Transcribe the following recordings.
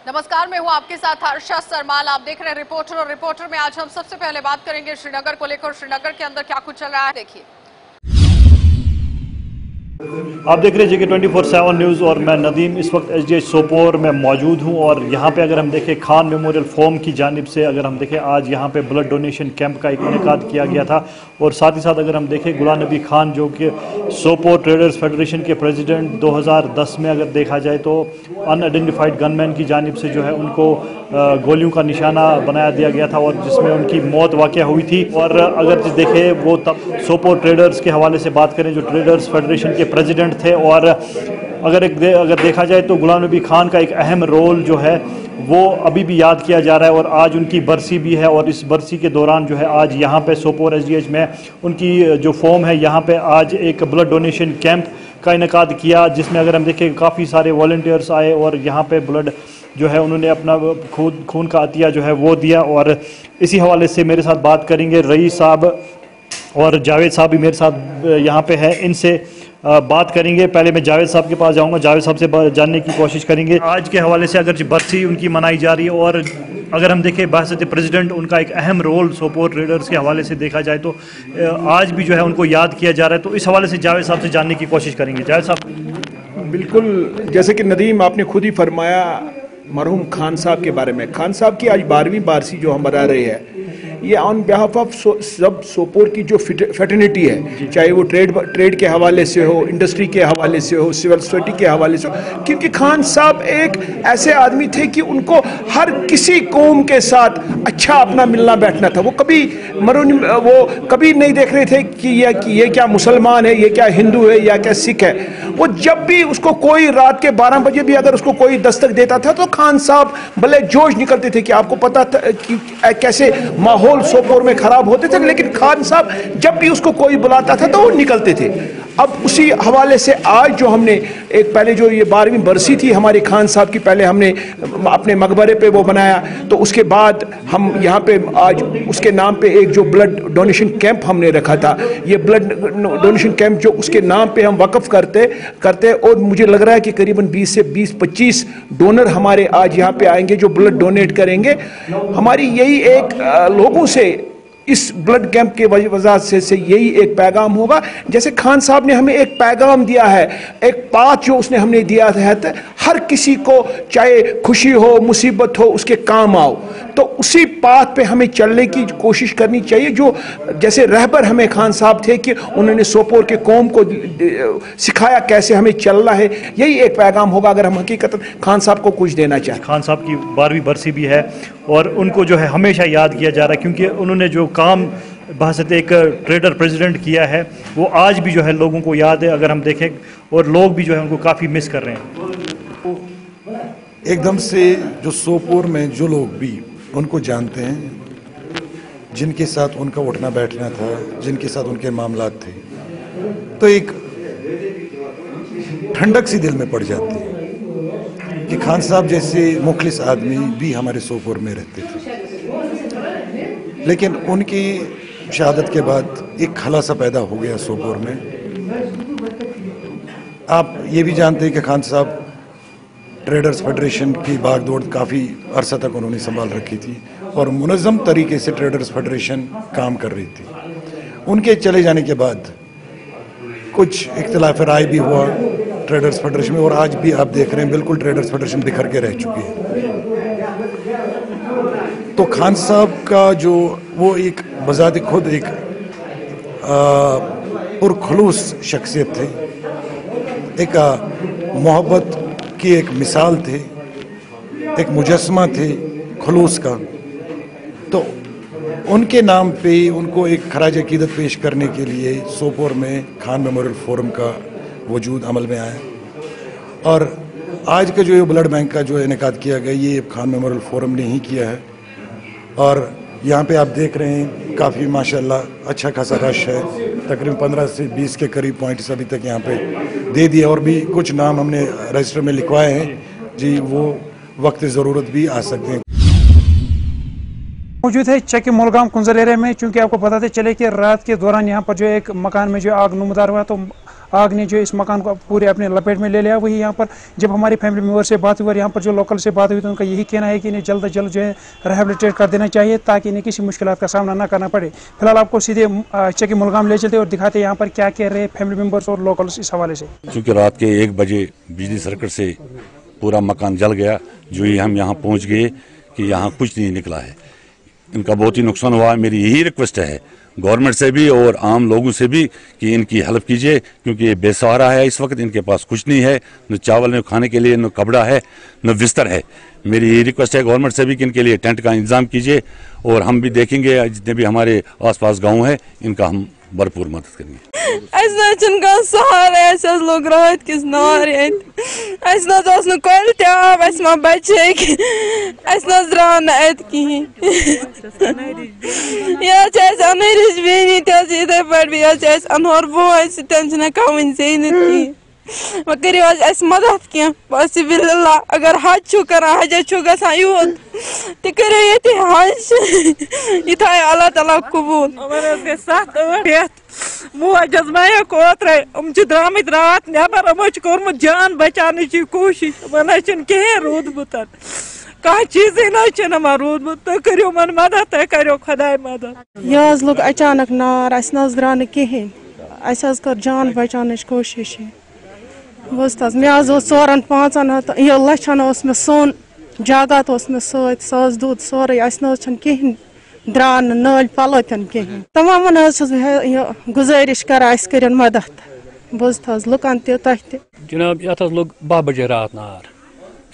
नमस्कार, मैं हूं आपके साथ हर्षा सरमाल। आप देख रहे हैं रिपोर्टर और रिपोर्टर में आज हम सबसे पहले बात करेंगे श्रीनगर को लेकर। श्रीनगर के अंदर क्या कुछ चल रहा है, देखिए। आप देख रहे हैं JK24/7 न्यूज़ और मैं नदीम इस वक्त SDH सोपोर में मौजूद हूं। और यहां पे अगर हम देखें खान मेमोरियल फोरम की जानिब से अगर हम देखें आज यहां पे ब्लड डोनेशन कैंप का एक इनेकाद किया गया था। और साथ ही साथ अगर हम देखें गुलाम नबी खान जो कि सोपोर ट्रेडर्स फेडरेशन के प्रेसिडेंट 2010 में अगर देखा जाए तो अनआइडेंटिफाइड गनमैन की जानिब से जो है उनको गोलियों का निशाना बनाया दिया गया था और जिसमें उनकी मौत वाक़या हुई थी। और अगर देखें वो तब सोपोर ट्रेडर्स के हवाले से बात करें जो ट्रेडर्स फेडरेशन के प्रेसिडेंट थे। और अगर देखा जाए तो गुलाम नबी खान का एक अहम रोल जो है वो अभी भी याद किया जा रहा है। और आज उनकी बरसी भी है और इस बरसी के दौरान जो है आज यहाँ पे सोपोर SDH में उनकी जो फॉर्म है यहाँ पे आज एक ब्लड डोनेशन कैंप का इनेकाद किया, जिसमें अगर हम देखें काफ़ी सारे वॉलंटियर्स आए और यहाँ पे ब्लड जो है उन्होंने अपना खून का अतिया जो है वो दिया। और इसी हवाले से मेरे साथ बात करेंगे रईस साहब और जावेद साहब भी मेरे साथ यहाँ पे है, इनसे बात करेंगे। पहले मैं जावेद साहब के पास जाऊंगा, जावेद साहब से जानने की कोशिश करेंगे आज के हवाले से। अगर बरसी उनकी मनाई जा रही है और अगर हम देखें बहसत प्रेसिडेंट उनका एक अहम रोल सोपोर ट्रेडर्स के हवाले से देखा जाए तो आज भी जो है उनको याद किया जा रहा है। तो इस हवाले से जावेद साहब से जानने की कोशिश करेंगे। जावेद साहब। बिल्कुल, जैसे कि नदीम आपने खुद ही फरमाया मरहूम खान साहब के बारे में। खान साहब की आज 12वीं बारसी जो हम मना रहे हैं, ये ऑन बिहाफ ऑफ सब सोपोर की जो फेटर्निटी है, चाहे वो ट्रेड के हवाले से हो, इंडस्ट्री के हवाले से हो, सिविल सोसाइटी के हवाले से हो। क्योंकि खान साहब एक ऐसे आदमी थे कि उनको हर किसी कौम के साथ अच्छा अपना मिलना बैठना था। वो कभी नहीं देख रहे थे कि ये क्या मुसलमान है, ये क्या हिंदू है, या क्या सिख है। वो जब भी उसको कोई रात के 12 बजे भी अगर उसको कोई दस्तक देता था तो खान साहब भले जोश निकलते थे कि आपको पता था कि कैसे माहौल सोपोर में खराब होते थे, लेकिन खान साहब जब भी उसको कोई बुलाता था तो वो निकलते थे। अब उसी हवाले से आज जो हमने एक पहले जो ये 12वीं बरसी थी हमारे खान साहब की, पहले हमने अपने मकबरे पे वो बनाया, तो उसके बाद हम यहाँ पे आज उसके नाम पे एक जो ब्लड डोनेशन कैंप हमने रखा था। ये ब्लड डोनेशन कैंप जो उसके नाम पे हम वक्फ करते और मुझे लग रहा है कि करीबन 20 से 20-25 डोनर हमारे आज यहाँ पे आएंगे जो ब्लड डोनेट करेंगे। हमारी यही एक लोगों से इस ब्लड कैंप के वजह से यही एक पैगाम होगा। जैसे खान साहब ने हमें एक पैगाम दिया है, एक बात जो उसने हमने दिया है, हर किसी को चाहे खुशी हो मुसीबत हो उसके काम आओ, तो उसी बात पे हमें चलने की कोशिश करनी चाहिए। जो जैसे रहबर हमें खान साहब थे कि उन्होंने सोपोर के कौम को सिखाया कैसे हमें चलना है, यही एक पैगाम होगा अगर हम हकीकत खान साहब को कुछ देना चाहें। खान साहब की 12वीं बरसी भी है और उनको जो है हमेशा याद किया जा रहा है क्योंकि उन्होंने जो काम बहसत एक ट्रेडर प्रेसिडेंट किया है वो आज भी जो है लोगों को याद है अगर हम देखें, और लोग भी जो है उनको काफ़ी मिस कर रहे हैं। एकदम से जो सोपोर में जो लोग भी उनको जानते हैं, जिनके साथ उनका उठना बैठना था, जिनके साथ उनके मामलात थे, तो एक ठंडक सी दिल में पड़ जाती है कि खान साहब जैसे मुखलिस आदमी भी हमारे सोपोर में रहते थे। लेकिन उनकी शहादत के बाद एक खला सा पैदा हो गया सोपोर में। आप ये भी जानते हैं कि खान साहब ट्रेडर्स फेडरेशन की बागडोर काफ़ी अरसा तक उन्होंने संभाल रखी थी और मुनज़्ज़म तरीके से ट्रेडर्स फेडरेशन काम कर रही थी। उनके चले जाने के बाद कुछ इख्तिलाफ राय भी हुआ ट्रेडर्स फेडरेशन में और आज भी आप देख रहे हैं बिल्कुल ट्रेडर्स फेडरेशन बिखर के रह चुकी है। तो खान साहब का जो वो एक बज़ात खुद एक पुरखलूस शख्सियत थे, एक मोहब्बत की एक मिसाल थे, एक मुजस्मा थे खलूस का। तो उनके नाम पे उनको एक खराज अकीदत पेश करने के लिए सोपोर में खान मेमोरियल फोरम का वजूद अमल में आया। और आज का जो ये ब्लड बैंक का जो इनेकाद किया गया ये खान मेमोरियल फोरम ने ही किया है। और यहाँ पे आप देख रहे हैं काफ़ी माशाल्लाह अच्छा खासा रश है, तकरीबन 15 से 20 के करीब पॉइंट्स अभी तक यहाँ पे दे दिए और भी कुछ नाम हमने रजिस्टर में लिखवाए हैं जी, वो वक्त ज़रूरत भी आ सकते हैं। मौजूद है चक मोलगाम कुंजल एरिया में, चूँकि आपको पता चले कि रात के दौरान यहाँ पर जो एक मकान में जो आग नुमदार हुआ तो आग ने जो इस मकान को पूरे अपने लपेट में ले लिया। वही यहाँ पर जब हमारी फैमिली मेम्बर से बात हुई, यहाँ पर जो लोकल से बात हुई, तो उनका यही कहना है कि इन्हें जल्द अज जल्द जो है रिहेबिलिटेट कर देना चाहिए ताकि इन्हें किसी मुश्किल का सामना न करना पड़े। फिलहाल आपको सीधे चेक मुलगाम ले चलते और दिखाते यहाँ पर क्या कह रहे फैमिली मेम्बर्स और लोकल्स इस हवाले से। क्योंकि रात के 1 बजे बिजली सर्किट से पूरा मकान जल गया, जो ही हम यहाँ पहुँच गए कि यहाँ कुछ नहीं निकला है। इनका बहुत ही नुकसान हुआ। मेरी यही रिक्वेस्ट है गवर्नमेंट से भी और आम लोगों से भी कि इनकी हेल्प कीजिए, क्योंकि ये बेसहारा है। इस वक्त इनके पास कुछ नहीं है, न चावल, न खाने के लिए, न कपड़ा है, न बिस्तर है। मेरी यही रिक्वेस्ट है गवर्नमेंट से भी कि इनके लिए टेंट का इंतजाम कीजिए, और हम भी देखेंगे जितने भी हमारे आसपास गांव है इनका हम भरपूर मदद करेंगे। सहारा लोग रात किस नार कल आब मा बचे द्राव कहें अनहरिश बेनी इथे पे अनहर बोए सह वन ज़ेनित कहें। वह करो मदद कह बस बिल्ला अगर हज छो कर हजस छो ग यूत तो करो ये हज यह अल्लाह ताला कबूल। 7-8 मोजस माया कोत्र द्रामत रात नबर कोर्मुत जान बचाने की कोशिश वन कहें रूदमुत कह चीज ना रूदमुत तो करो मन मदद तो करो खुदा मदद। यह लोग अचानक नार अस द्राव न कहें अस कर जान बचाने कोशिश बस मे 4-5 यह लछन मे सोन जागत मे सत दूध सोरे अस कहें द्राव नल पलो कहें। तमाम गुजारिश कर कर मदद बस लुकन तह जनाब ये लोग 12 बजे रात नार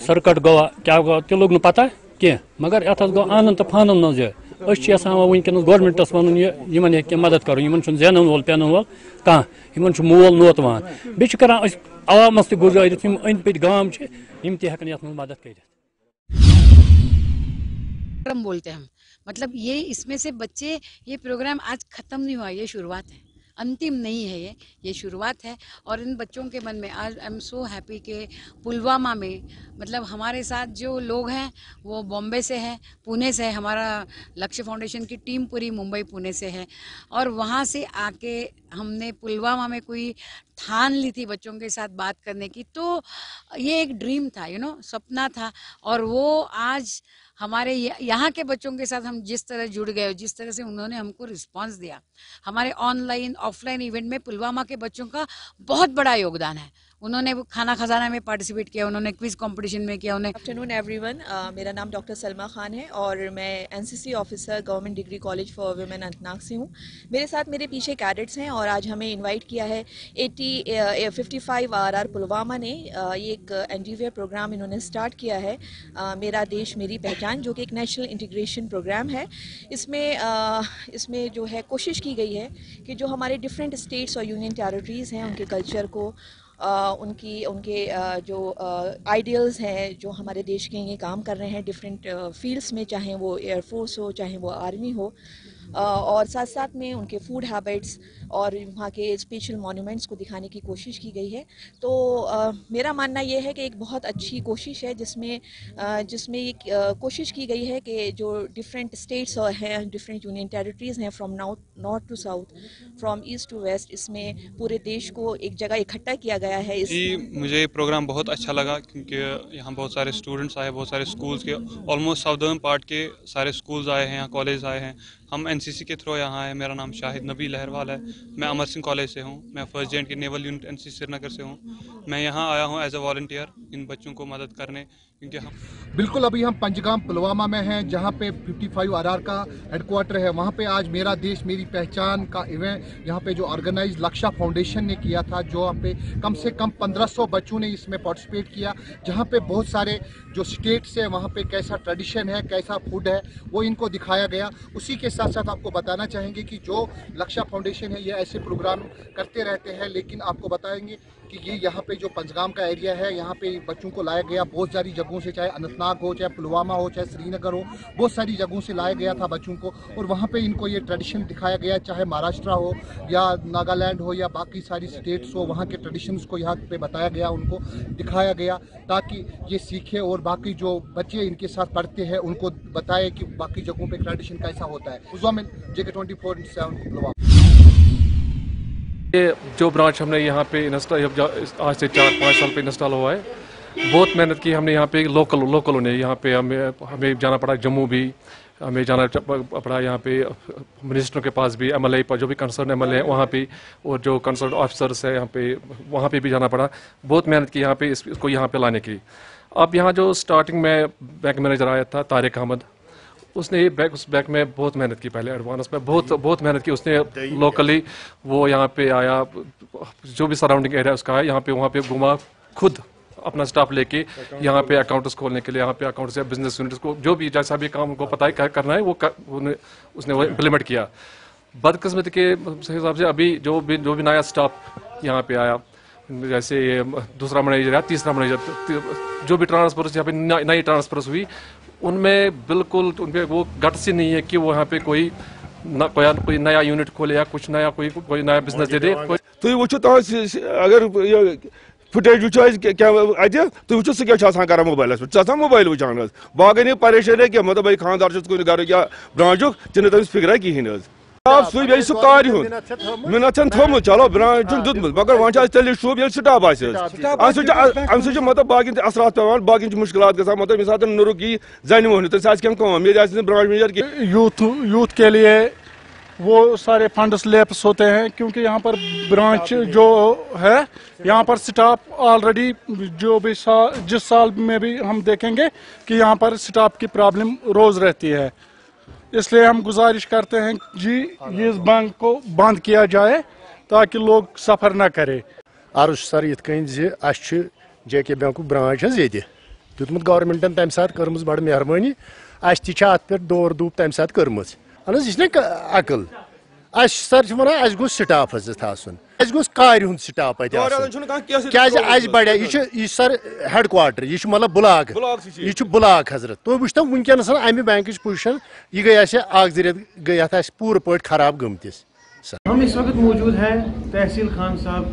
सर्किट गो क्या गो तो लोग पता कह मगर ये गो आनन तो फानन मज वनकस गवर्नमेंटस वन ये मदद कर जेन वोल पेन वोल कह मोल नोतवान बेच कर आवामस तो गुजारिश अंद पत गांव हेकन मदद कर। बोलते हैं हम मतलब ये इसमें से बच्चे ये प्रोग्राम आज ख़त्म नहीं हुआ, ये शुरुआत है, अंतिम नहीं है, ये शुरुआत है। और इन बच्चों के मन में आज आई एम सो हैप्पी कि पुलवामा में मतलब हमारे साथ जो लोग हैं वो बॉम्बे से हैं, पुणे से है, हमारा लक्ष्य फाउंडेशन की टीम पूरी मुंबई पुणे से है, और वहाँ से आके हमने पुलवामा में कोई ठान ली थी बच्चों के साथ बात करने की। तो ये एक ड्रीम था, सपना था, और वो आज हमारे यहाँ के बच्चों के साथ हम जिस तरह जुड़ गए, जिस तरह से उन्होंने हमको रिस्पांस दिया, हमारे ऑनलाइन ऑफलाइन इवेंट में पुलवामा के बच्चों का बहुत बड़ा योगदान है। उन्होंने खाना खजाना में पार्टिसिपेट किया, उन्होंने क्विज कंपटीशन में किया। आफ्टरनून एवरीवन, मेरा नाम डॉक्टर सलमा खान है और मैं NCC officer government degree college for women Anantnag से हूँ। मेरे साथ मेरे पीछे कैडेट्स हैं और आज हमें इनवाइट किया है 55 RR पुलवामा ने। ये एक एनडीवीआर प्रोग्राम इन्होंने स्टार्ट किया है, मेरा देश मेरी पहचान, जो कि एक नेशनल इंटीग्रेशन प्रोग्राम है। इसमें जो है कोशिश की गई है कि जो हमारे डिफरेंट स्टेट्स और यूनियन टेरिटरीज़ हैं उनके कल्चर को, उनके जो आइडियल्स हैं जो हमारे देश के ये काम कर रहे हैं डिफरेंट फील्ड्स में, चाहे वो एयरफोर्स हो चाहे वो आर्मी हो, और साथ साथ में उनके फूड हैबिट्स और वहाँ के स्पेशल मॉन्यूमेंट्स को दिखाने की कोशिश की गई है। तो मेरा मानना ये है कि एक बहुत अच्छी कोशिश है जिसमें ये कोशिश की गई है कि जो डिफरेंट स्टेट्स हैं, डिफरेंट यूनियन टेरिटरीज़ हैं, from north to south, from east to west, इसमें पूरे देश को एक जगह इकट्ठा किया गया है। मुझे ये प्रोग्राम बहुत अच्छा लगा क्योंकि यहाँ बहुत सारे स्टूडेंट्स आए, बहुत सारे स्कूल्स के, ऑलमोस्ट साउदर्न पार्ट के सारे स्कूल्स आए हैं, यहाँ कॉलेज आए हैं। हम एनसीसी के थ्रू यहाँ आए। मेरा नाम शाहिद नबी लहरवाल है, मैं अमर सिंह कॉलेज से हूँ, मैं फर्स्ट जेंट के नेवल यूनिट एनसीसी श्रीनगर से हूँ। मैं यहाँ आया हूँ एज ए वॉलंटियर इन बच्चों को मदद करने, क्योंकि हम बिल्कुल अभी हम पंजगाम पुलवामा में हैं, जहाँ पे 55 RR का हेडक्वार्टर है। वहाँ पे आज मेरा देश मेरी पहचान का इवेंट यहाँ पे जो ऑर्गेनाइज लक्ष्य फाउंडेशन ने किया था, जो यहाँ पे कम से कम 1500 बच्चों ने इसमें पार्टिसिपेट किया, जहाँ पे बहुत सारे जो स्टेट्स है वहाँ पे कैसा ट्रेडिशन है, कैसा फूड है, वो इनको दिखाया गया। उसी के साथ साथ आपको बताना चाहेंगे कि जो लक्ष्य फाउंडेशन है ये ऐसे प्रोग्राम करते रहते हैं, लेकिन आपको बताएंगे कि ये यहाँ पे जो पंजगाम का एरिया है, यहाँ पे बच्चों को लाया गया बहुत सारी जगहों से, चाहे अनंतनाग हो, चाहे पुलवामा हो, चाहे श्रीनगर हो, बहुत सारी जगहों से लाया गया था बच्चों को, और वहाँ पे इनको ये ट्रेडिशन दिखाया गया, चाहे महाराष्ट्र हो या नागालैंड हो या बाकी सारी स्टेट्स हो, वहाँ के ट्रेडिशंस को यहाँ पे बताया गया, उनको दिखाया गया, ताकि ये सीखे और बाकी जो बच्चे इनके साथ पढ़ते हैं उनको बताए कि बाकी जगहों पे ट्रेडिशन कैसा होता है। JK 24/7 पुलवामा। ये जो ब्रांच हमने यहाँ पे इंस्टॉल आज से 4-5 साल पे इंस्टॉल हुआ है, बहुत मेहनत की हमने यहाँ पे लोकलों ने। यहाँ पे हमें जाना पड़ा जम्मू भी, हमें जाना पड़ा यहाँ पे मिनिस्टरों के पास भी, MLA पर जो भी कंसर्न MLA है वहाँ पे, और जो कंसर्न ऑफिसर्स है यहाँ पे वहाँ पे भी जाना पड़ा। बहुत मेहनत की यहाँ पे इसको यहाँ पे लाने की। अब यहाँ जो स्टार्टिंग में बैंक मैनेजर आया था तारिक अहमद, उसने उस बैंक में बहुत मेहनत की, पहले एडवांस में बहुत मेहनत की उसने। लोकली वो यहाँ पे आया, जो भी सराउंडिंग एरिया उसका है यहाँ पे वहाँ पे घुमा, खुद अपना स्टाफ लेके यहाँ पे अकाउंट्स खोलने के लिए, यहाँ पे अकाउंट्स या बिजनेस यूनिट्स को जो भी जैसा भी काम उनको पता है करना है उसने वो इम्प्लीमेंट किया। बदकिस्मती के हिसाब से अभी जो भी नया स्टाफ यहाँ पे आया, जैसे ये दूसरा मैनेजर या तीसरा मैनेजर, जो भी ट्रांसफर्स यहाँ पे नई ट्रांसफर्स हुई, उनमें बिल्कुल उनपे वो गट्स ही नहीं है कि वो यहाँ पे कोई नया यूनिट खोले या कुछ नया कोई नया बिजनेस दे दे। तो वो अगर फुटेज वो तुम वो सह कर मोबाइल पे मोबाइल वुचान बाकी परेशानी क्या मतलब भाई खानदार घर या ब्रांच चुन तमिस फिक्र कहें सह कार मिनत थोमुत चलो ब्रांच दुतमुत मगर वह तेल शुभ ये स्टाफ अम मतलब बाकी असरात पे बाकी मुश्किल ग मतलब मिस नुरुक यी जन मोहन तो मेरी ब्रांच मैनेजर की यूथ के लिए वो सारे फंड्स लैप्स होते हैं, क्योंकि यहाँ पर ब्रांच जो है यहाँ पर स्टाफ ऑलरेडी जो भी जिस साल में भी हम देखेंगे कि यहाँ पर स्टाफ की प्रॉब्लम रोज रहती है। इसलिए हम गुजारिश करते हैं जी इस बैंक को बंद किया जाए ताकि लोग सफ़र न करें। अर्ज सर ये JK बैंक ब्रांच दुतमुत गवर्नमेंटन तम सात कर्म बड़ मेहरबानी अत पे दौर दूब तम सात कर्म यह अकल सर वन गो स्टाफ गोस कार हुंद स्टाफ क्या बढ़ यह सर हेड क्वार्टर यह मतलब ब्लॉक यह ब्लॉक हजरत तो वो वनकस अमि बैंक पोजिशन यह गई रेत गई पूरे पे खराब गमतिस। हम इस वक्त मौजूद हैं तहसील खान साहब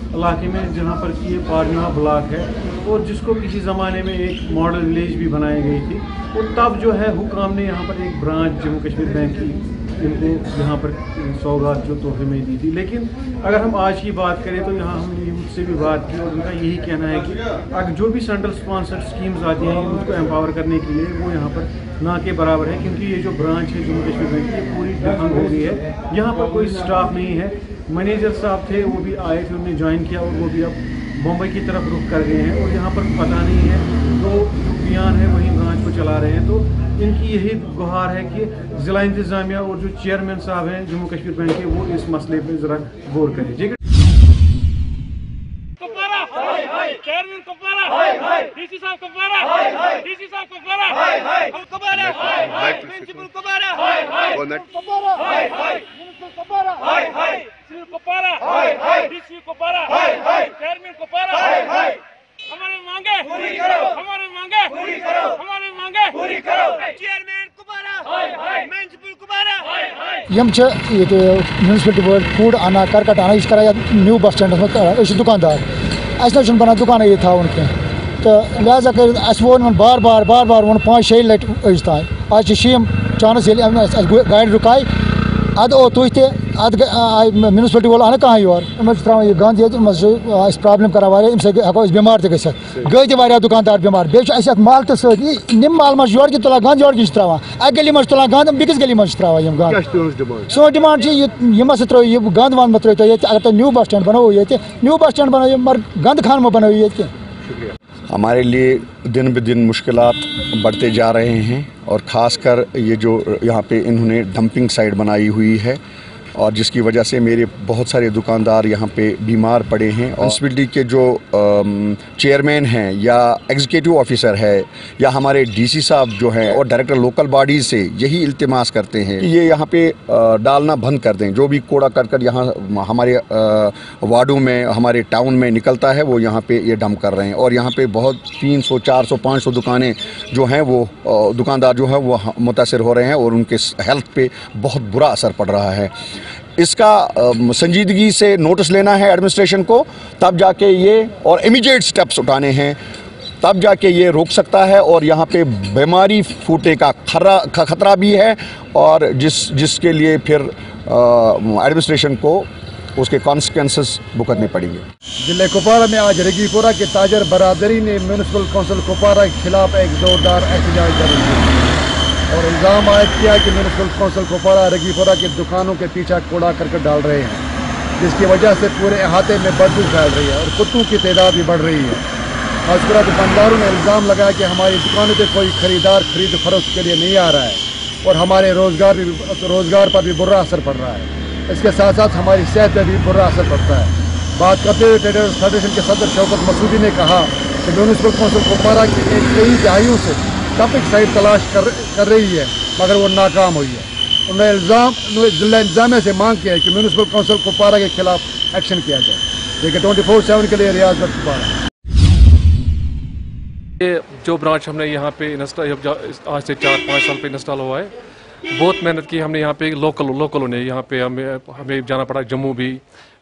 इलाके में, जहाँ पर कि ये पारना ब्लॉक है और जिसको किसी ज़माने में एक मॉडल विलेज भी बनाई गई थी। और तब जो है हुकाम ने यहाँ पर एक ब्रांच जम्मू कश्मीर बैंक की इनको यहाँ पर सौगात जो तोहफे में दी थी। लेकिन अगर हम आज की बात करें तो यहाँ हमने यूथ से भी बात की और उनका यही कहना है कि अगर जो भी सेंट्रल स्पॉन्सर्ड स्कीम्स आती हैं यूथ को एम्पावर करने के लिए वो यहाँ पर ना के बराबर है, क्योंकि ये जो ब्रांच है जम्मू कश्मीर बैंक की पूरी डिफंग हो गई है। यहाँ पर कोई स्टाफ नहीं है। मैनेजर साहब थे वो भी आए थे, उन्होंने ज्वाइन किया और वो भी अब मुंबई की तरफ रुख कर गए हैं और यहाँ पर पता नहीं है तो जो पियान है वही ब्रांच को चला रहे हैं। तो इनकी यही गुहार है कि ज़िला इंतज़ामिया और जो चेयरमैन साहब हैं जम्मू कश्मीर बैंक के वो इस मसले पर ज़रा गौर करें। म्यूनसिपलिटी वाल कूड़ आना करकट आना यह कर न्यू बस स्टैंड में दुकानदार अस बना दुकान ये थावन कह तो लिहाजा कर वो बार बार वो 5-6 लट तान आज शीम चांस गाड़ी रुकाय अद ओ तुह आय म्यूनसिपलिटी वाल आना कहाँ योर त्रा यह गंद ये प्रॉब्लम कर हेको बीमार तक गई तक दुकानदार बीमार बे माल तो सम माल मज योर तुलान गंद योर त्रा अ गली मज तुलान गंद बिकिस गली मज त्रा गंद सो डिमांड यह त्रो यह गंद वंद मत त्रो अगर तुम न्यू बस स्टैंड बनो ये न्यू बस स्टैंड बनो मगर गंद खान में बनो ये। हमारे लिए दिन ब दिन मुश्किलात बढ़ते जा रहे हैं और ख़ासकर ये जो यहाँ पे इन्होंने डंपिंग साइट बनाई हुई है और जिसकी वजह से मेरे बहुत सारे दुकानदार यहाँ पे बीमार पड़े हैं। म्यूनसिपलिटी के जो चेयरमैन हैं या एग्जीक्यूटिव ऑफिसर है या हमारे डीसी साहब जो हैं और डायरेक्टर लोकल बॉडीज़ से यही इल्तिमास करते हैं कि ये यहाँ पे डालना बंद कर दें। जो भी कूड़ा करकट यहाँ हमारे वार्डों में हमारे टाउन में निकलता है वो यहाँ पे ये डंप कर रहे हैं और यहाँ पे बहुत 300, 400, 500 दुकानें जो हैं वो दुकानदार जो है वो मुतासर हो रहे हैं और उनके हेल्थ पे बहुत बुरा असर पड़ रहा है। इसका संजीदगी से नोटिस लेना है एडमिनिस्ट्रेशन को, तब जाके ये और इमीडिएट स्टेप्स उठाने हैं, तब जाके ये रोक सकता है और यहाँ पे बीमारी फूटे का खतरा भी है और जिसके लिए फिर एडमिनिस्ट्रेशन को उसके कॉन्सिक्वेंसेस भुगतने पड़ेंगे। जिले कुपवाड़ा में आज रगीपुरा के ताजर बरादरी ने म्यूनिसिपल काउंसिल कुपवाड़ा के खिलाफ एक जोरदार एहतजाज जारी किया और इल्ज़ाम आयद किया कि म्यूनिसिपल काउंसिल कुपवाड़ा रगीपुरा की दुकानों के पीछे कूड़ा करकट डाल रहे हैं, जिसकी वजह से पूरे इलाके में बदबू फैल रही है और कुत्तों की तादाद भी बढ़ रही है। मज़कूरा दुकानदारों ने इल्ज़ाम लगाया कि हमारी दुकानों पर कोई खरीदार खरीद फरोख्त के लिए नहीं आ रहा है और हमारे रोज़गार पर भी बुरा असर पड़ रहा है। इसके साथ साथ हमारी सेहत पर भी बुरा असर पड़ता है। बात करते हुए ट्रेडर्स फेडरेशन के सदर शौकत मसूदी ने कहा कि म्यूनिसिपल काउंसिल कुपवाड़ा की कई दहाइयों से डंपिंग साइट तलाश कर रही है मगर वो नाकाम हुई है। उन्होंने जिला इंतजामिया से मांग की है कि म्यूनिसिपल काउंसिल कुपवाड़ा के खिलाफ एक्शन किया जाए। देखिए 24/7 के लिए रियाज भट्ट कुपवाड़ा। ये जो ब्रांच हमने यहाँ पे आज से 4-5 साल पे इंस्टॉल हुआ है, बहुत मेहनत की हमने यहाँ पे लोकलों ने। यहाँ पे हमें जाना पड़ा जम्मू भी,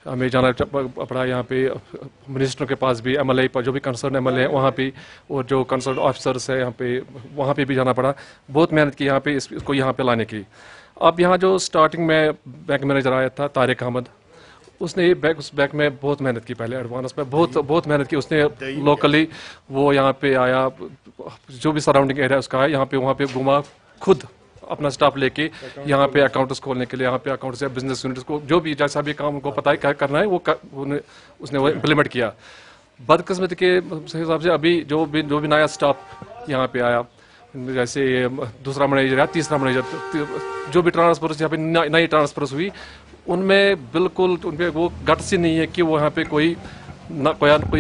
हमें जाना पड़ा यहाँ पे मिनिस्टरों के पास भी, MLA पर जो भी कंसर्न MLA है वहाँ पे, और जो कंसर्न ऑफिसर्स है यहाँ पे वहाँ पे भी जाना पड़ा। बहुत मेहनत की यहाँ पे इसको यहाँ पे लाने की। अब यहाँ जो स्टार्टिंग में बैंक मैनेजर आया था तारिक अहमद, उसने उस बैंक में बहुत मेहनत की, पहले एडवांस में बहुत मेहनत की उसने। लोकली वो यहाँ पे आया, जो भी सराउंडिंग एरिया उसका है यहाँ पे वहाँ पे घुमा, खुद अपना स्टाफ लेके यहाँ पे अकाउंट्स खोलने के लिए, यहाँ पे अकाउंट्स या बिजनेस यूनिट्स को जो भी जैसा भी काम उनको पता है क्या करना है उसने वो इम्प्लीमेंट किया। बदकिस्मती के हिसाब से अभी जो भी नया स्टाफ यहाँ पे आया, जैसे दूसरा मैनेजर या तीसरा मैनेजर, जो भी ट्रांसफर यहाँ पे नई ट्रांसफर हुई, उनमें बिल्कुल उनपे वो गट्स ही नहीं है कि वो यहाँ पे कोई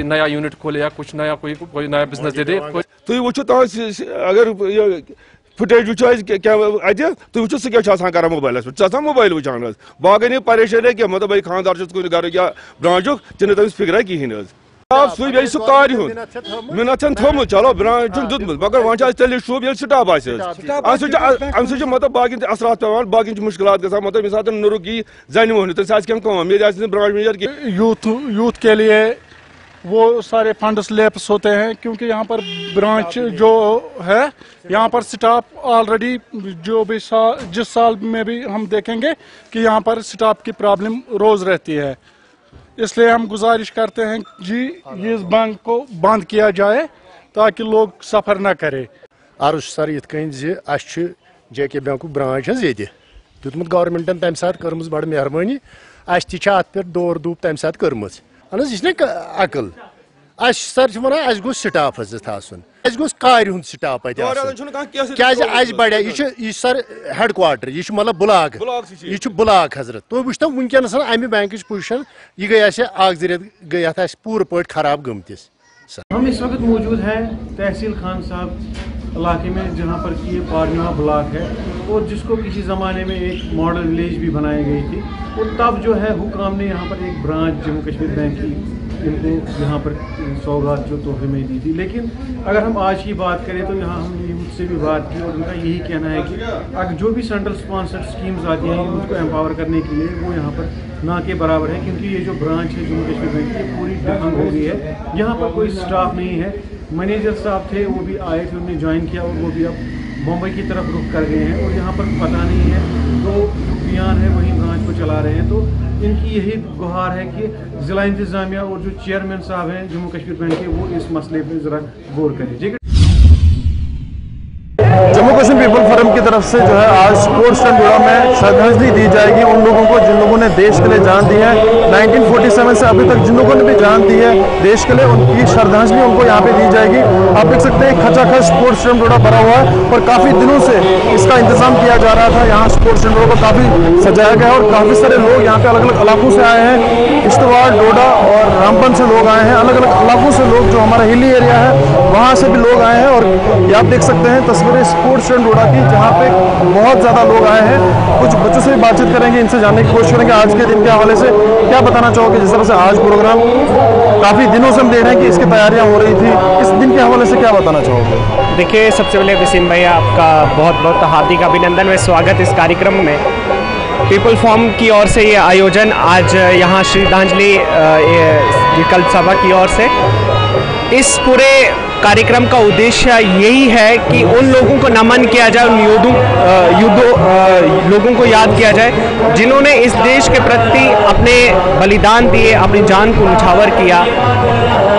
नया यूनिट खोले या कुछ नया कोई नया बिजनेस दे दे। तो वो अगर फुटेज वो क्या तुम वो सह कर मोबाइल पे मोबाइल वुचान बाकी नहीं परेशान है कि मतलब भाई खानदार कुछ घर या ब्रांचुक चुन तमिस फिक्र कहें सह कार मिनथन थोमुत चलो ब्रांच दुतमुत मगर वह तेल शुब ये स्टाफ अम मतलब बाकी असरात पे बाकी मुश्किल ग मतलब मिसाल नुरुक यी जन मोहन कम ये ब्रांच मैनेजर की यूथ के लिए वो सारे फंड्स लैप्स होते हैं, क्योंकि यहाँ पर ब्रांच जो है यहाँ पर स्टाफ ऑलरेडी जो भी जिस साल में भी हम देखेंगे कि यहाँ पर स्टाफ की प्रॉब्लम रोज़ रहती है। इसलिए हम गुजारिश करते हैं जी इस बैंक को बंद किया जाए ताकि लोग सफ़र न करें। अर्ज सर ये JK बैंक ब्रांच दुतमुत गवर्नमेंटन तम सात कर्म बड़ मेहरबानी अत पे दौर दूप तम सात कर्म यह अकल सर वन गो स्टाफ गोस कार हुंद स्टाफ क्या बढ़िया यह सर हेड क्वार्टर यह मतलब ब्लॉक यह ब्लॉक हजरत तो वो वनकस अमि बैंक पोजिशन यह गई गई पूरे पे खराब गमतिस। हम इस वक्त मौजूद हैं तहसील खान साहब इलाके में, जहां पर कि ये पारना ब्लॉक है और जिसको किसी ज़माने में एक मॉडल विलेज भी बनाई गई थी। और तब जो है हुकाम ने यहाँ पर एक ब्रांच जम्मू कश्मीर बैंक की इनको यहाँ पर सौगात जो तोहफे में दी थी। लेकिन अगर हम आज की बात करें तो यहाँ हमने मुझसे भी बात की और उनका यही कहना है कि अगर जो भी सेंट्रल स्पॉन्सर्ड स्कीम्स आती हैं उनको एम्पावर करने के लिए वो यहाँ पर ना के बराबर है, क्योंकि ये जो ब्रांच है जम्मू कश्मीर बैंक की पूरी बंद हो गई है। यहाँ पर कोई स्टाफ नहीं है। मैनेजर साहब थे वो भी आए थे, उन्होंने ज्वाइन किया और वो भी अब मुंबई की तरफ रुख कर गए हैं और यहाँ पर पता नहीं है तो बयान है वही ब्रांच को चला रहे हैं। तो इनकी यही गुहार है कि ज़िला इंतज़ामिया और जो चेयरमैन साहब हैं जम्मू कश्मीर बैंक के वो इस मसले पर ज़रा गौर करें। जम्मू कश्मीर पीपल फोरम की तरफ से जो है आज स्पोर्ट्स डोडा में श्रद्धांजलि दी जाएगी उन लोगों को जिन लोगों ने देश के लिए जान दी है। 1947 से अभी तक जिन लोगों ने भी जान दी है देश के लिए, उनकी श्रद्धांजलि उनको यहाँ पे दी जाएगी। आप देख सकते हैं खचाखच स्पोर्ट्स डोडा भरा हुआ है और काफ़ी दिनों से इसका इंतजाम किया जा रहा था। यहाँ स्पोर्ट्स डोडा को काफ़ी सजाया गया और काफ़ी सारे लोग यहाँ पे अलग अलग इलाकों से आए हैं। किश्तवाड़, डोडा और रामबन से लोग आए हैं, अलग अलग इलाकों से लोग, जो हमारा हिली एरिया है वहाँ से भी लोग आए हैं। और ये आप देख सकते हैं तस्वीरें स्पोर्ट्स डोडा की, जहाँ पे बहुत ज़्यादा लोग आए हैं। कुछ बच्चों से भी बातचीत करेंगे, इनसे जानने की कोशिश करेंगे आज के दिन के हवाले से क्या बताना चाहोगे। जिस तरह से आज प्रोग्राम काफ़ी दिनों से हम देख रहे हैं कि इसकी तैयारियां हो रही थी, इस दिन के हवाले से क्या बताना चाहोगे। देखिए, सबसे पहले वसीम भाई आपका बहुत बहुत हार्दिक अभिनंदन व स्वागत इस कार्यक्रम में। पीपल फोरम की ओर से ये आयोजन आज यहाँ श्रद्धांजलि विकल्प सभा की ओर से इस पूरे कार्यक्रम का उद्देश्य यही है कि उन लोगों को नमन किया जाए, उन लोगों को याद किया जाए जिन्होंने इस देश के प्रति अपने बलिदान दिए, अपनी जान को न्यौछावर किया।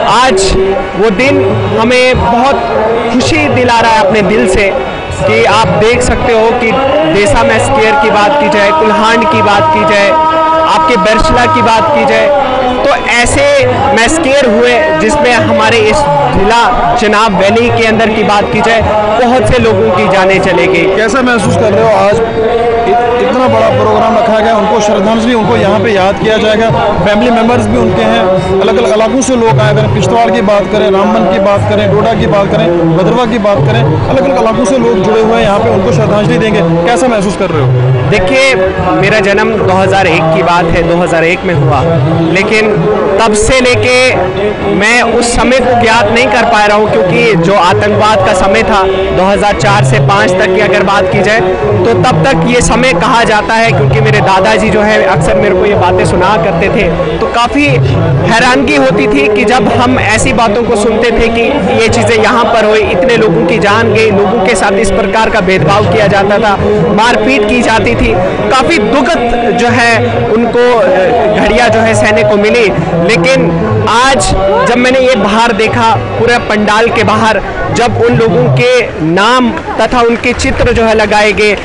आज वो दिन हमें बहुत खुशी दिला रहा है अपने दिल से कि आप देख सकते हो कि देसा मैस्केयर की बात की जाए, कुल्हांड की बात की जाए, आपके बर्शला की बात की जाए, तो ऐसे मैस्केयर हुए जिसमें हमारे इस जिला चिनाब वैली के अंदर की बात की जाए बहुत से लोगों की जानें चले गई। कैसा महसूस कर रहे हो आज इतना बड़ा प्रोग्राम रखा गया, उनको श्रद्धांजलि, उनको यहाँ पे याद किया जाएगा, फैमिली मेंबर्स भी उनके हैं, अलग अलग इलाकों से लोग आए, अगर किश्तवाड़ की बात करें, रामबन की बात करें, डोडा की बात करें, भद्रवा की बात करें, अलग अलग इलाकों से लोग जुड़े हुए हैं यहाँ पे, उनको श्रद्धांजलि देंगे। कैसा महसूस कर रहे हो? देखिए, मेरा जन्म 2001 की बात है, 2001 में हुआ, लेकिन तब से लेके मैं उस समय को ज्ञात नहीं कर पा रहा हूँ, क्योंकि जो आतंकवाद का समय था 2004 से 5 तक की अगर बात की जाए तो तब तक ये समय कहा जाता है, क्योंकि मेरे दादाजी जो है अक्सर मेरे को ये बातें सुना करते थे, तो काफ़ी हैरानगी होती थी कि जब हम ऐसी बातों को सुनते थे कि ये चीज़ें यहाँ पर हुई, इतने लोगों की जान गई, लोगों के साथ इस प्रकार का भेदभाव किया जाता था, मारपीट की जाती थी, काफ़ी दुखद जो है उनको घड़ियाँ जो है सहने को मिली। लेकिन आज जब मैंने ये बाहर देखा, पूरे पंडाल के बाहर जब उन लोगों के नाम तथा उनके चित्र जो है लगाए गए,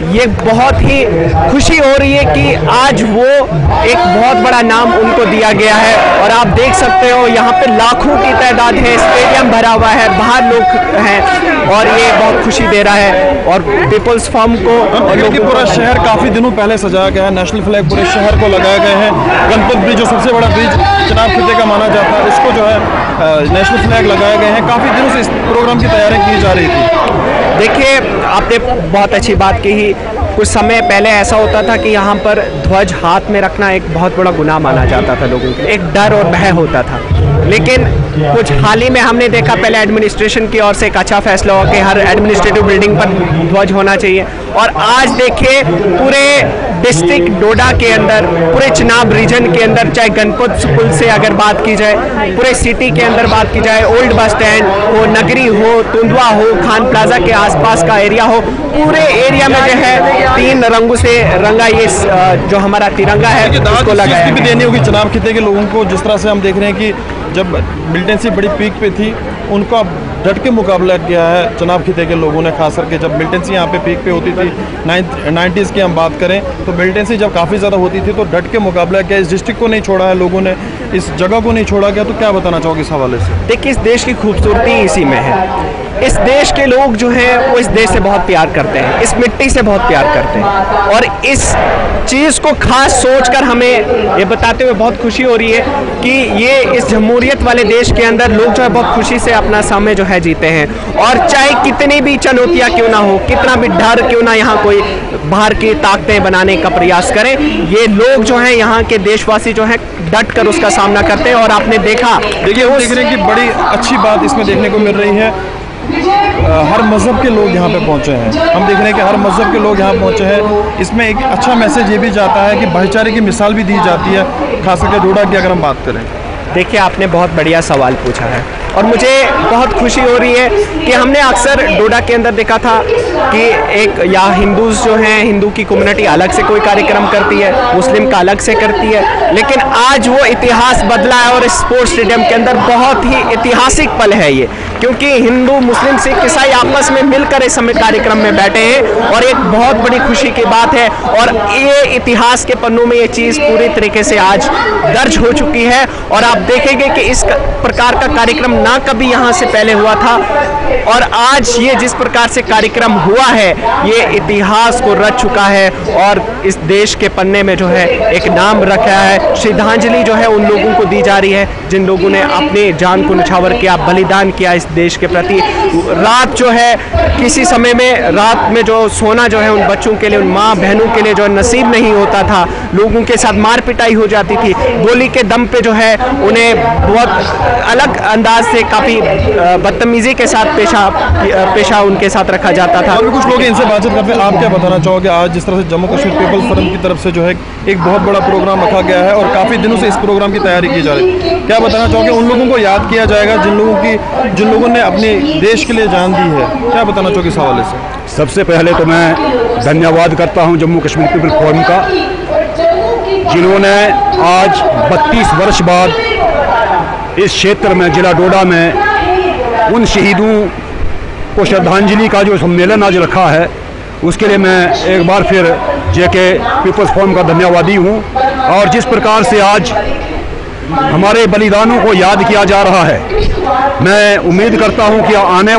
ये बहुत ही खुशी हो रही है कि आज वो एक बहुत बड़ा नाम उनको दिया गया है। और आप देख सकते हो यहाँ पे लाखों की तादाद है, स्टेडियम भरा हुआ है, बाहर लोग हैं और ये बहुत खुशी दे रहा है। और पीपल्स फॉर्म को क्योंकि पूरा शहर काफ़ी दिनों पहले सजाया गया है, नेशनल फ्लैग पूरे शहर को लगाया गया है, गणपत ब्रिज जो सबसे बड़ा ब्रिज चिनाब खिते का माना जाता है, उसको जो है नेशनल फ्लैग लगाए गए हैं। काफ़ी दिनों से इस प्रोग्राम की तैयारी की जा रही थी। देखिए, आपने बहुत अच्छी बात कही। कुछ समय पहले ऐसा होता था कि यहाँ पर ध्वज हाथ में रखना एक बहुत बड़ा गुनाह माना जाता था, लोगों के एक डर और भय होता था। लेकिन कुछ हाल ही में हमने देखा, पहले एडमिनिस्ट्रेशन की ओर से एक अच्छा फैसला हो कि हर एडमिनिस्ट्रेटिव बिल्डिंग पर ध्वज होना चाहिए। और आज देखिए पूरे डिस्ट्रिक्ट डोडा के अंदर, पूरे चिनाब रीजन के अंदर, चाहे गणपत पुल से अगर बात की जाए, पूरे सिटी के अंदर बात की जाए, ओल्ड बस स्टैंड हो, नगरी हो, तुंदवा हो, खान प्लाजा के आसपास का एरिया हो, पूरे एरिया में जो है 3 रंगों से रंगा ये जो हमारा तिरंगा है उसको लगाया भी देनी होगी चिनाब खिते के लोगों को। जिस तरह से हम देख रहे हैं कि जब मिलिटेंसी बड़ी पीक पे थी, उनको अब डट के मुकाबला किया है चिनाब खिते के लोगों ने, खास करके जब मिलिटेंसी यहाँ पे पीक पे होती थी, 90s की हम बात करें तो मिलिटेंसी जब काफ़ी ज़्यादा होती थी तो डट के मुकाबला किया। इस डिस्ट्रिक्ट को नहीं छोड़ा है लोगों ने, इस जगह को नहीं छोड़ा गया। तो क्या बताना चाहोगे इस हवाले से? देखिए, इस देश की खूबसूरती इसी में है। इस देश के लोग जो हैं वो इस देश से बहुत प्यार करते हैं, इस मिट्टी से बहुत प्यार करते हैं, और इस चीज़ को खास सोचकर हमें ये बताते हुए बहुत खुशी हो रही है कि ये इस जमहूरियत वाले देश के अंदर लोग जो है बहुत खुशी से अपना समय जो है जीते हैं। और चाहे कितनी भी चुनौतियाँ क्यों ना हो, कितना भी डर क्यों ना यहाँ कोई बाहर की ताकतें बनाने का प्रयास करें, ये लोग जो हैं यहाँ के देशवासी जो हैं डट कर उसका सामना करते हैं। और आपने देखा, देखिए हम देख रहे हैं कि बड़ी अच्छी बात इसमें देखने को मिल रही है, हर मज़हब के लोग यहाँ पे पहुँचे हैं। हम देख रहे हैं कि हर मज़हब के लोग यहाँ पहुँचे हैं। इसमें एक अच्छा मैसेज ये भी जाता है कि भाईचारे की मिसाल भी दी जाती है, खास करके डोडा की अगर हम बात करें। देखिए, आपने बहुत बढ़िया सवाल पूछा है और मुझे बहुत खुशी हो रही है कि हमने अक्सर डोडा के अंदर देखा था कि एक या हिंदूज जो हैं, हिंदू की कम्युनिटी अलग से कोई कार्यक्रम करती है, मुस्लिम का अलग से करती है, लेकिन आज वो इतिहास बदला है और स्पोर्ट्स स्टेडियम के अंदर बहुत ही ऐतिहासिक पल है ये, क्योंकि हिंदू, मुस्लिम, सिख, ईसाई आपस में मिलकर इस समय कार्यक्रम में बैठे हैं और एक बहुत बड़ी खुशी की बात है। और ये इतिहास के पन्नों में ये चीज़ पूरी तरीके से आज दर्ज हो चुकी है। और आप देखेंगे कि इस प्रकार का कार्यक्रम ना कभी यहाँ से पहले हुआ था, और आज ये जिस प्रकार से कार्यक्रम हुआ है ये इतिहास को रच चुका है और इस देश के पन्ने में जो है एक नाम रखा है। श्रद्धांजलि जो है उन लोगों को दी जा रही है जिन लोगों ने अपने जान को न्यौछावर किया, बलिदान किया इस देश के प्रति। रात जो है, किसी समय में रात में जो सोना जो है उन बच्चों के लिए, उन माँ बहनों के लिए जो नसीब नहीं होता था, लोगों के साथ मार पिटाई हो जाती थी, गोली के दम पे जो है उन्हें बहुत अलग अंदाज से, काफ़ी बदतमीज़ी के साथ पेशा उनके साथ रखा जाता था। साथ। भी कुछ लोग इनसे बातचीत करते हैं, आप क्या बताना चाहोगे आज जिस तरह से जम्मू कश्मीर पीपल्स फोरम की तरफ से जो है एक बहुत बड़ा प्रोग्राम रखा गया है और काफ़ी दिनों से इस प्रोग्राम की तैयारी की जा रही है, क्या बताना चाहोगे? उन लोगों को याद किया जाएगा जिन लोगों ने अपने देश के लिए जान दी है, क्या बताना चाहोगे इस हवाले से? सबसे पहले तो मैं धन्यवाद करता हूं जम्मू कश्मीर पीपल फोरम का, जिन्होंने आज 32 वर्ष बाद इस क्षेत्र में जिला डोडा में उन शहीदों को श्रद्धांजलि का जो सम्मेलन आज रखा है, उसके लिए मैं एक बार फिर जेके पीपल्स फोरम का धन्यवादी हूं। और जिस प्रकार से आज हमारे बलिदानों को याद किया जा रहा है, मैं उम्मीद करता हूं कि आने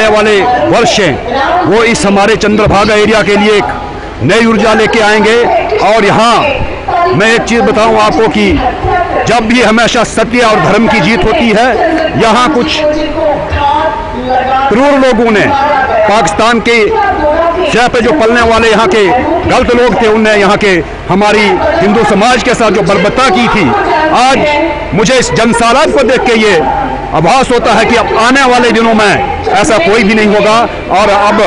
वाले वर्ष हैं वो इस हमारे चंद्रभागा एरिया के लिए एक नई ऊर्जा लेके आएंगे। और यहाँ मैं एक चीज़ बताऊं आपको कि जब भी हमेशा सत्य और धर्म की जीत होती है, यहाँ कुछ क्रूर लोगों ने पाकिस्तान के शह पे जो पलने वाले यहाँ के गलत लोग थे, उनने यहाँ के हमारी हिंदू समाज के साथ जो बर्बरता की थी, आज मुझे इस जनसालात को देख के ये आभास होता है कि अब आने वाले दिनों में ऐसा कोई भी नहीं होगा। और अब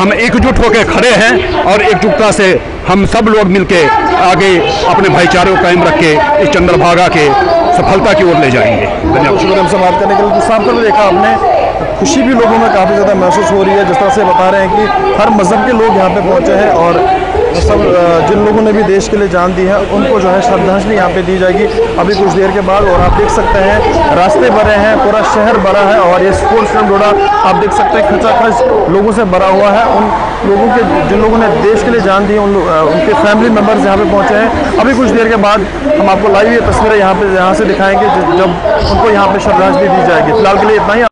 हम एकजुट होकर खड़े हैं और एकजुटता से हम सब लोग मिलके आगे अपने भाईचारे को कायम रख के इस चंद्रभागा के सफलता की ओर ले जाएंगे। धन्यवाद। हमसे बात करने के लिए साफ तौर पर देखा आपने, खुशी भी लोगों में काफ़ी ज़्यादा महसूस हो रही है, जिस तरह से बता रहे हैं कि हर मज़हब के लोग यहाँ पे पहुँचे हैं और सब जिन लोगों ने भी देश के लिए जान दी है उनको जो है श्रद्धांजलि यहाँ पे दी जाएगी अभी कुछ देर के बाद। और आप देख सकते हैं रास्ते भरे हैं, पूरा शहर भरा है और ये स्पोर्ट्स स्टेडियम डोडा आप देख सकते हैं खचाखच लोगों से भरा हुआ है। उन लोगों के जिन लोगों ने देश के लिए जान दी है उनके फैमिली मेम्बर्स यहाँ पे पहुँचे हैं। अभी कुछ देर के बाद हम आपको लाइव ये तस्वीरें यहाँ से दिखाएंगे जब उनको यहाँ पे श्रद्धांजलि दी जाएगी। फिलहाल के लिए इतना ही।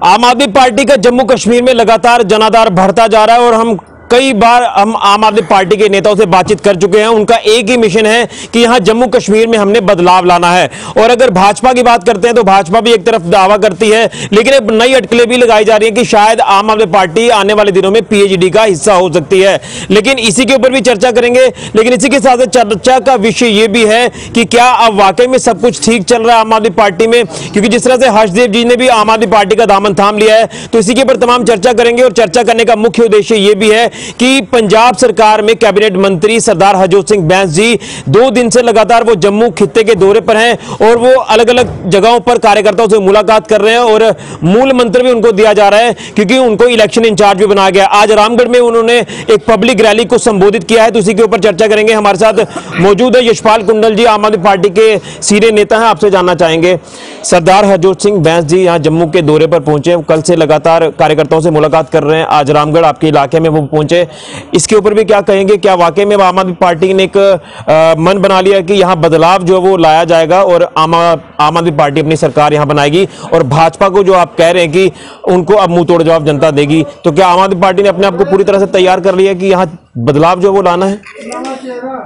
आम आदमी पार्टी का जम्मू कश्मीर में लगातार जनाधार बढ़ता जा रहा है और हम कई बार हम आम आदमी पार्टी के नेताओं से बातचीत कर चुके हैं। उनका एक ही मिशन है कि यहां जम्मू कश्मीर में हमने बदलाव लाना है। और अगर भाजपा की बात करते हैं तो भाजपा भी एक तरफ दावा करती है, लेकिन अब नई अटकलें भी लगाई जा रही है कि शायद आम आदमी पार्टी आने वाले दिनों में पीएचडी का हिस्सा हो सकती है। लेकिन इसी के ऊपर भी चर्चा करेंगे। लेकिन इसी के साथ चर्चा का विषय यह भी है कि क्या अब वाकई में सब कुछ ठीक चल रहा है आम आदमी पार्टी में, क्योंकि जिस तरह से हर्षदेव जी ने भी आम आदमी पार्टी का दामन थाम लिया है। तो इसी के ऊपर तमाम चर्चा करेंगे। और चर्चा करने का मुख्य उद्देश्य यह भी है कि पंजाब सरकार में कैबिनेट मंत्री सरदार हरजोत सिंह बैंस जी 2 दिन से लगातार वो जम्मू खित्ते के दौरे पर हैं और वो अलग अलग जगहों पर कार्यकर्ताओं से मुलाकात कर रहे हैं। और मूल मंत्र भी उनको दिया जा रहा है क्योंकि उनको इलेक्शन इंचार्ज भी बनाया गया। आज रामगढ़ में उन्होंने एक पब्लिक रैली को संबोधित किया है, तो उसी के ऊपर चर्चा करेंगे। हमारे साथ मौजूद है यशपाल कुंडल जी, आम आदमी पार्टी के सीनियर नेता हैं। आपसे जानना चाहेंगे, सरदार हरजोत सिंह बैंस जी यहाँ जम्मू के दौरे पर पहुंचे, कल से लगातार कार्यकर्ताओं से मुलाकात कर रहे हैं। आज रामगढ़ आपके इलाके में वो पहुंचे, इसके ऊपर भी क्या कहेंगे? क्या वाकई में आम आदमी पार्टी ने एक मन बना लिया कि यहाँ बदलाव जो वो लाया जाएगा और आम आदमी पार्टी अपनी सरकार यहाँ बनाएगी और भाजपा को जो आप कह रहे हैं कि उनको अब मुंह तोड़ जवाब जनता देगी, तो क्या आम आदमी पार्टी ने अपने आप को पूरी तरह से तैयार कर लिया कि यहाँ बदलाव जो वो लाना है?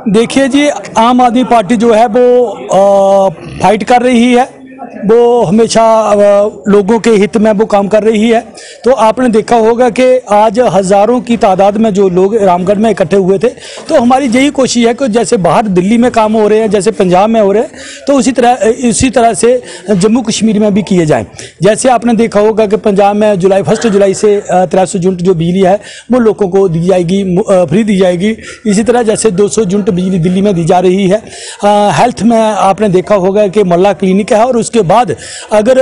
देखिए जी, आम आदमी पार्टी जो है वो फाइट कर रही है, वो हमेशा लोगों के हित में वो काम कर रही है। तो आपने देखा होगा कि आज हज़ारों की तादाद में जो लोग रामगढ़ में इकट्ठे हुए थे, तो हमारी यही कोशिश है कि जैसे बाहर दिल्ली में काम हो रहे हैं, जैसे पंजाब में हो रहे हैं, तो उसी तरह से जम्मू कश्मीर में भी किए जाएं। जैसे आपने देखा होगा कि पंजाब में 1 जुलाई से 300 यूनिट जो बिजली है वो लोगों को दी जाएगी, फ्री दी जाएगी। इसी तरह जैसे 200 यूनिट बिजली दिल्ली में दी जा रही है। हेल्थ में आपने देखा होगा कि मोहल्ला क्लिनिक है और उसके बाद अगर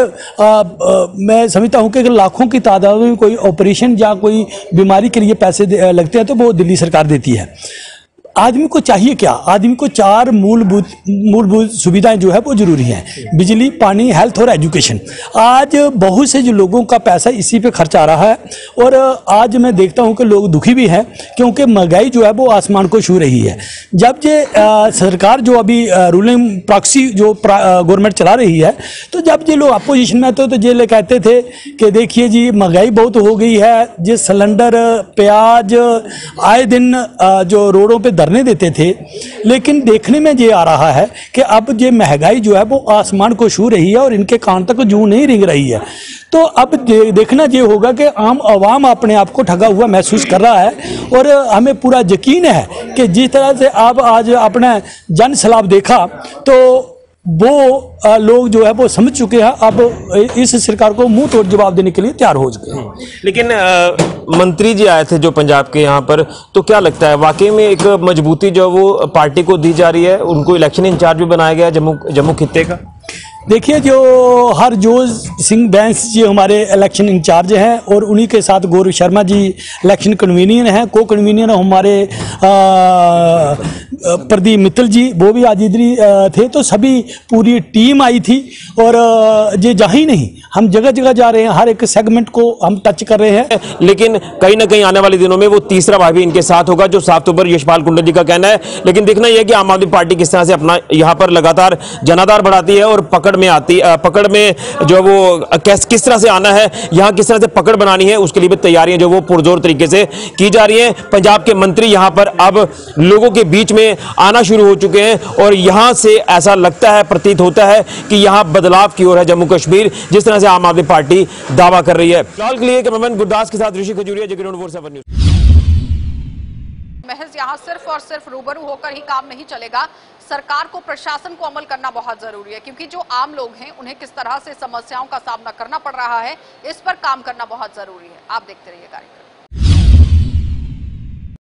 मैं समझता हूं कि अगर लाखों की तादाद में कोई ऑपरेशन या कोई बीमारी के लिए पैसे लगते हैं तो वो दिल्ली सरकार देती है। आदमी को चाहिए क्या? आदमी को 4 मूलभूत सुविधाएं जो है वो जरूरी हैं: बिजली, पानी, हेल्थ और एजुकेशन। आज बहुत से जो लोगों का पैसा इसी पे खर्च आ रहा है और आज मैं देखता हूं कि लोग दुखी भी हैं क्योंकि महंगाई जो है वो आसमान को छू रही है। जब ये सरकार जो अभी रूलिंग प्रॉक्सी जो गवर्नमेंट चला रही है, तो जब ये लोग अपोजिशन में तो ये कहते थे कि देखिए जी महंगाई बहुत हो गई है, जिस सिलेंडर, प्याज आए दिन जो रोडों पर धरने देते थे, लेकिन देखने में ये आ रहा है कि अब ये महंगाई जो है वो आसमान को छू रही है और इनके कान तक जूं नहीं रिंग रही है। तो अब देखना ये होगा कि आम आवाम अपने आप को ठगा हुआ महसूस कर रहा है और हमें पूरा यकीन है कि जिस तरह से आप आज अपना जन सैलाब देखा, तो वो लोग जो है वो समझ चुके हैं, अब इस सरकार को मुंह तोड़ जवाब देने के लिए तैयार हो चुके हैं। लेकिन मंत्री जी आए थे जो पंजाब के यहाँ पर, तो क्या लगता है वाकई में एक मजबूती जो वो पार्टी को दी जा रही है? उनको इलेक्शन इंचार्ज भी बनाया गया जम्मू खित्ते का। देखिए, जो हरजोत सिंह बैंस जी हमारे इलेक्शन इंचार्ज हैं और उन्हीं के साथ गौरव शर्मा जी इलेक्शन कन्वीनियर हैं। को कन्वीनियर हमारे प्रदीप मित्तल जी, वो भी आज इधर ही थे। तो सभी पूरी टीम आई थी और ये जहाँ ही नहीं, हम जगह जगह जा रहे हैं, हर एक सेगमेंट को हम टच कर रहे हैं। लेकिन कहीं ना कहीं आने वाले दिनों में वो तीसरा भाई भी इनके साथ होगा, जो साफ तौर पर यशपाल कुंडल जी का कहना है। लेकिन देखना यह है कि आम आदमी पार्टी किस तरह से अपना यहाँ पर लगातार जनाधार बढ़ाती है और पकड़ में जो वो किस तरह से आना है, यहाँ किस तरह से पकड़ बनानी है, उसके लिए भी तैयारियां जो वो पुरजोर तरीके से की जा रही हैं। पंजाब के मंत्री यहाँ पर अब लोगों के बीच में आना शुरू हो चुके हैं और यहाँ से ऐसा लगता है, प्रतीत होता है कि यहाँ बदलाव की ओर है जम्मू कश्मीर, जिस तरह से आम आदमी पार्टी दावा कर रही है। फिलहाल के लिए कैमरामैन गुरदास के साथ ऋषि खजूरिया, जगह 47 न्यूज़। महज यहाँ सिर्फ और सिर्फ रूबरू होकर ही काम नहीं चलेगा, सरकार को, प्रशासन को अमल करना बहुत जरूरी है, क्योंकि जो आम लोग हैं उन्हें किस तरह से समस्याओं का सामना करना पड़ रहा है, इस पर काम करना बहुत जरूरी है। आप देखते रहिए कार्यक्रम।